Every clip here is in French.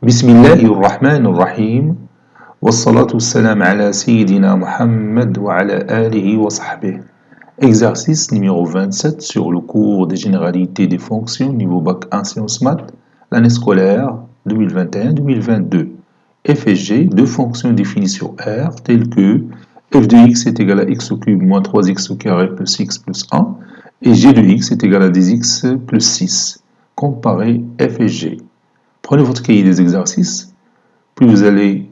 بسم الله الرحمن الرحيم والصلاة والسلام على سيدنا Muhammad وعلى آله وصحبه. Exercice numéro 27 sur le cours des généralités des fonctions niveau bac 1 sciences maths, l'année scolaire 2021-2022. F et G, deux fonctions définies sur R telles que f de x est égal à x au cube moins 3x au carré plus x plus 1 et g de x est égal à 10x plus 6. Comparez f et g. Prenez votre cahier des exercices, puis vous allez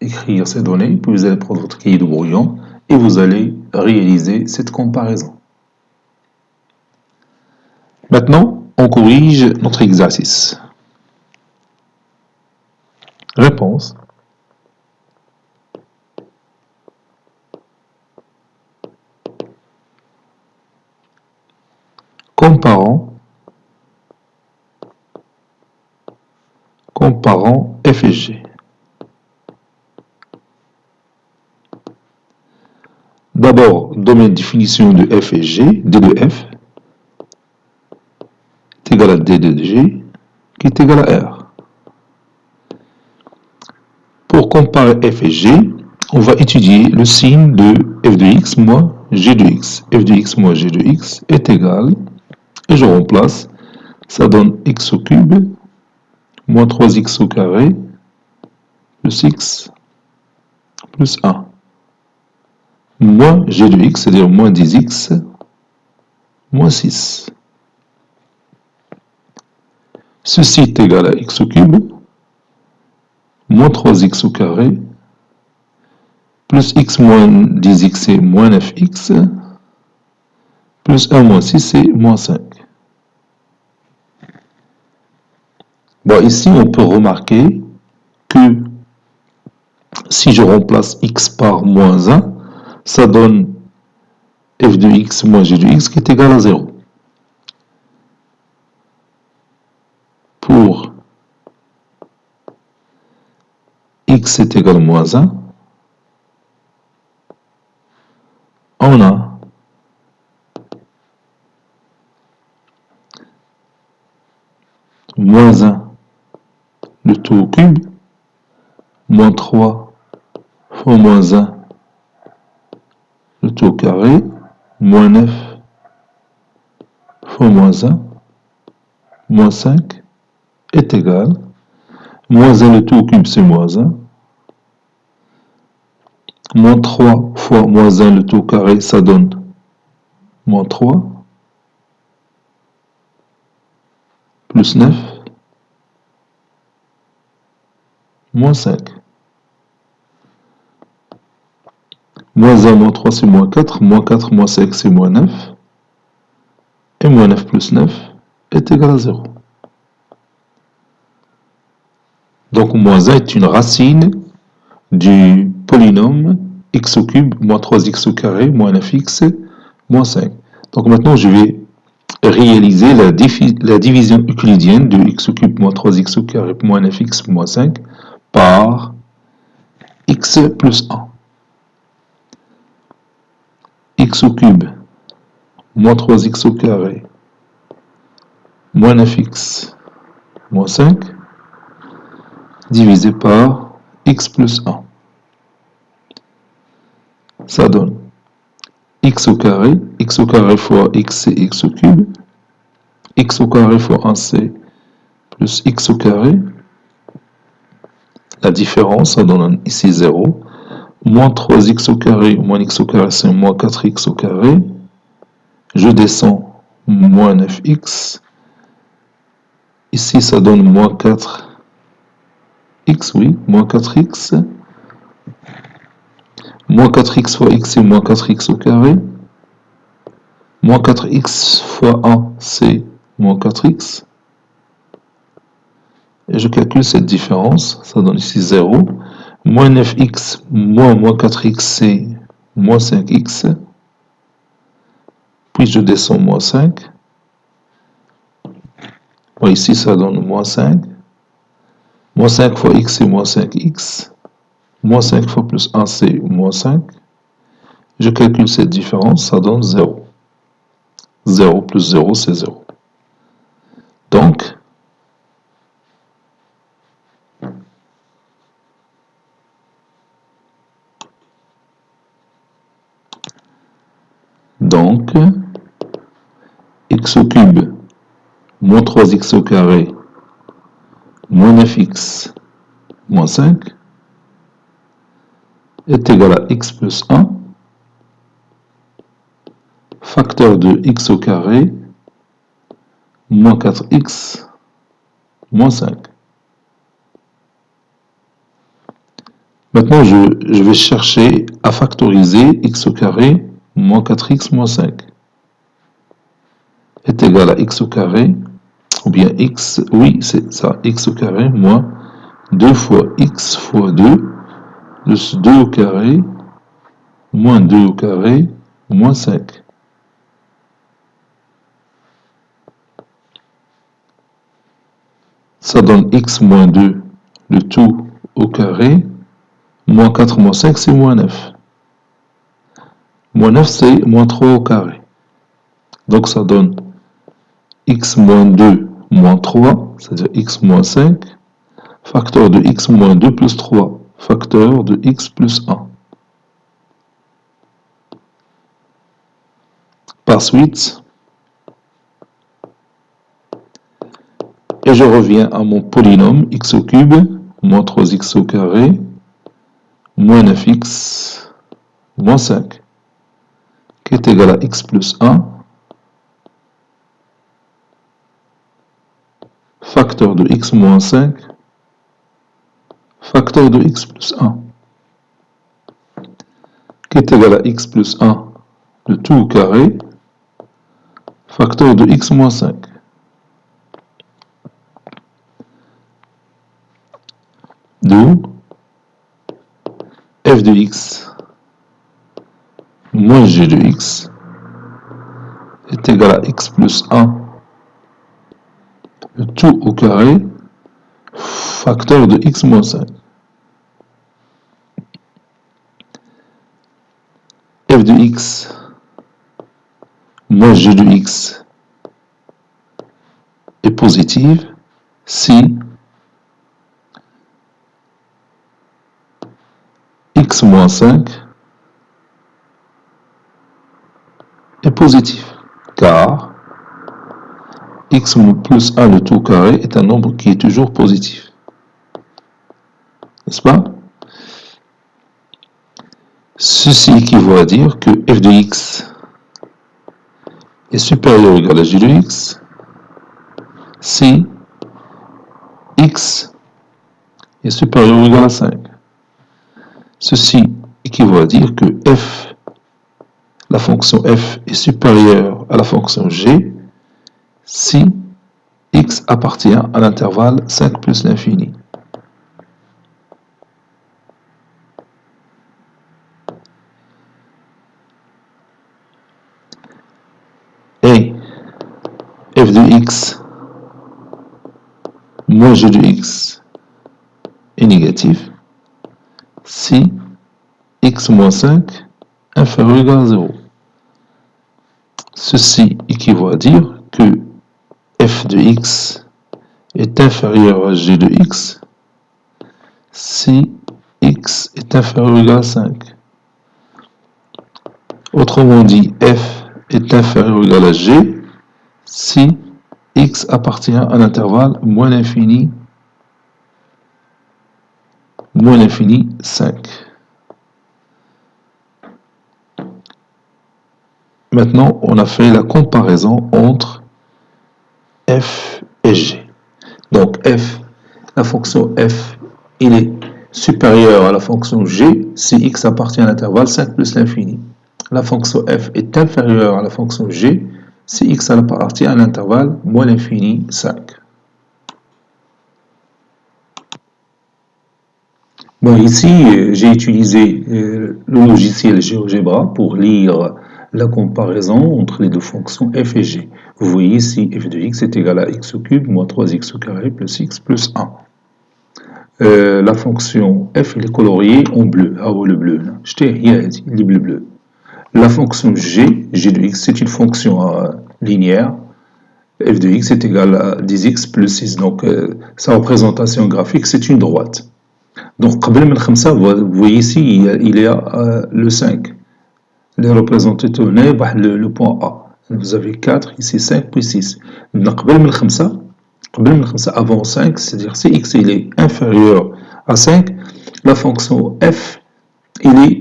écrire ces données, puis vous allez prendre votre cahier de brouillon et vous allez réaliser cette comparaison. Maintenant, on corrige notre exercice. Réponse. Comparons f et g. D'abord, domaine définition de f et g, d de f est égal à d de g, qui est égal à r. Pour comparer f et g, on va étudier le signe de f de x moins g de x. f de x moins g de x est égal, et je remplace, ça donne x au cube moins 3x au carré plus x plus 1. Moins g de x, c'est-à-dire moins 10x, moins 6. Ceci est égal à x au cube, moins 3x au carré, plus x moins 10x, c'est moins 9x, plus 1 moins 6, c'est moins 5. Bon, ici, on peut remarquer que si je remplace x par moins 1, ça donne f de x moins g de x qui est égal à 0. Pour x est égal à moins 1, on a moins 1 le tout au cube, moins 3 fois moins 1 le tout au carré, moins 9 fois moins 1, moins 5 est égal, moins 1 le tout au cube c'est moins 1, moins 3 fois moins 1 le tout au carré ça donne moins 3, plus 9, moins 5. Moins 1 moins 3 c'est moins 4, moins 4 moins 5 c'est moins 9, et moins 9 plus 9 est égal à 0. Donc moins 1 est une racine du polynôme x au cube moins 3x au carré moins 9x moins 5. Donc maintenant je vais réaliser la division euclidienne de x au cube moins 3x au carré moins 9x moins 5 par x plus 1. X au cube moins 3x au carré moins 9x moins 5 divisé par x plus 1. Ça donne x au carré fois x c'est x au cube, x au carré fois 1 c'est plus x au carré, la différence ça donne ici 0, moins 3x au carré moins x au carré c'est moins 4x au carré, je descends moins 9x, ici ça donne moins 4x, oui, moins 4x, moins 4x fois x c'est moins 4x au carré, moins 4x fois 1 c'est moins 4x, et je calcule cette différence, ça donne ici 0, moins 9x moins 4x c'est moins 5x, puis je descends moins 5, bon, ici ça donne moins 5, moins 5 fois x c'est moins 5x, moins 5 fois plus 1 c'est moins 5, je calcule cette différence, ça donne 0. 0 plus 0 c'est 0. Donc, Donc, x au cube moins 3x au carré moins 9x moins 5 est égal à x plus 1, facteur de x au carré moins 4x moins 5. Maintenant, je vais chercher à factoriser x au carré moins 4x moins 5 est égal à x au carré, ou bien x, oui, c'est ça, x au carré moins 2 fois x fois 2, plus 2 au carré, moins 2 au carré, moins 5. Ça donne x moins 2, le tout au carré, moins 4 moins 5, c'est moins 9. Moins 9, c'est moins 3 au carré. Donc ça donne x moins 2 moins 3, c'est-à-dire x moins 5, facteur de x moins 2 plus 3, facteur de x plus 1. Par suite, et je reviens à mon polynôme x au cube moins 3x au carré moins 9x moins 5 qui est égal à x plus 1 facteur de x moins 5 facteur de x plus 1 qui est égal à x plus 1 le tout au carré facteur de x moins 5. D'où f de x moins g de x est égal à x plus 1 le tout au carré facteur de x moins 5. F de x moins g de x est positive si x moins 5 est positif, car x plus 1 le tout au carré est un nombre qui est toujours positif. N'est-ce pas? Ceci équivaut à dire que f de x est supérieur ou égal à g de x si x est supérieur ou égal à 5. Ceci équivaut à dire que f, la fonction f est supérieure à la fonction g si x appartient à l'intervalle 5 plus l'infini. Et f de x moins g de x est négatif si x moins 5 inférieur ou égal à 0. Ceci équivaut à dire que f de x est inférieur à g de x si x est inférieur ou égal à 5. Autrement dit, f est inférieur ou égal à g si x appartient à l'intervalle moins l'infini 5. Maintenant, on a fait la comparaison entre f et g. Donc f, la fonction f, il est supérieur à la fonction g si x appartient à l'intervalle 5 plus l'infini. La fonction f est inférieure à la fonction g si x appartient à l'intervalle moins l'infini 5. Bon, ici, j'ai utilisé le logiciel GeoGebra pour lire la comparaison entre les deux fonctions f et g. Vous voyez ici, f de x est égal à x au cube moins 3x au carré plus x plus 1. La fonction f, elle est coloriée en bleu. Ah ouais, le bleu. Il est bleu. La fonction g de x, c'est une fonction linéaire. F de x est égal à 10x plus 6. Donc, sa représentation graphique, c'est une droite. Donc, vous voyez ici, il y a le 5. les représenter tenez le point A. Vous avez 4, ici 5, puis 6. قبل من 5, avant 5, c'est-à-dire si x il est inférieur à 5, la fonction f il est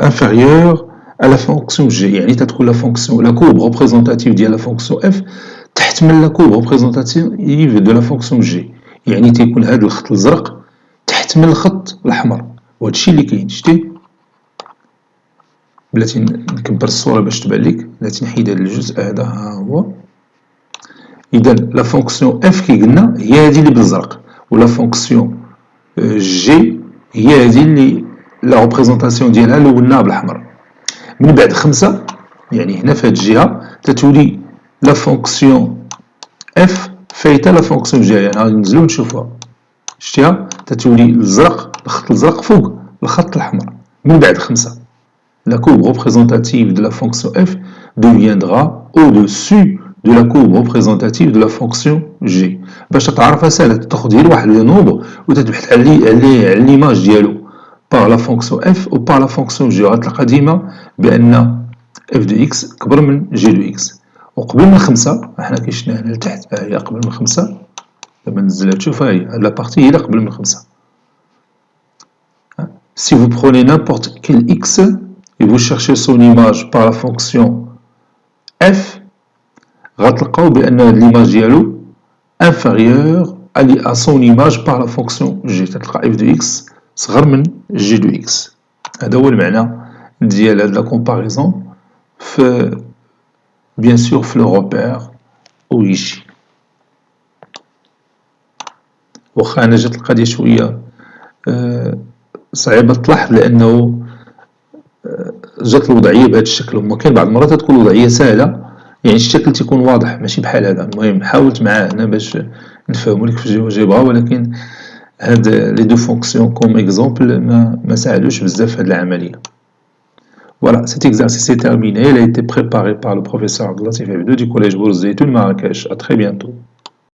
inférieur à la fonction g. يعني تدخل la fonction, la courbe représentative ديال la fonction f تحتمل la courbe représentative de la fonction g. يعني تيكون هذا الخط الازرق تحتمل الخط الاحمر، وهذا الشيء اللي كاين. شتي بلاتي نكبر الصوره باش تبان لك، بلاتي نحيد هذا الجزء هذا، ها هو. اذا لا فونكسيون اف كي قلنا هي هذه اللي بالزرق، ولا فونكسيون جي هي هذه اللي لا ريبريزونطاسيون ديالها لوناها بالاحمر. من بعد 5 يعني هنا في هذه الجهه تتولي لا فونكسيون اف فايته لا فونكسيون جي. يعني غادي ننزلو نشوفوها، شتيها تتولي الزرق، الخط الازرق فوق الخط الاحمر. من بعد 5 la courbe représentative de la fonction f deviendra au-dessus de la courbe représentative de la fonction g. باش تعرفها سهله، تاخذ غير واحد لو نومبر وتتبحث على ليماج ديالو par la fonction f ou par la fonction g. غتلقى ديما بان f de x كبر من g de x. وقبل من 5 حنا كي شفنا هنا لتحت، ها هي قبل من 5. دابا نزلها تشوف، ها هي هاد لابارتي هي اللي قبل من 5. Si vous prenez n'importe quel x et vous cherchez son image par la fonction f, غتلقاو بان هاد l'image ديالو inférieur à son image par la fonction g. تلقى f de x صغر من g de x. هذا هو المعنى ديال هاد لا كومباريزون في bien sûr في لو روبير او يجي. واخا انا جات القضيه شويه صعيبه تلاحظ لانه جات الوضعيه بهذا الشكل، وما كاين بعض المرات تكون الوضعيه سهله، يعني الشكل تيكون واضح ماشي بحال هذا. المهم حاولت معاه هنا باش نفهمو لك في الجبهه، ولكن هاد لي دو فونكسيون كوم اكزومبل ما ساعدوش بزاف في هاد العمليه. Voilà, cet exercice est terminé. Il a été préparé par le professeur Abdelatif Habibou du collège Bourse Zeytoun Marrakech. À très bientôt.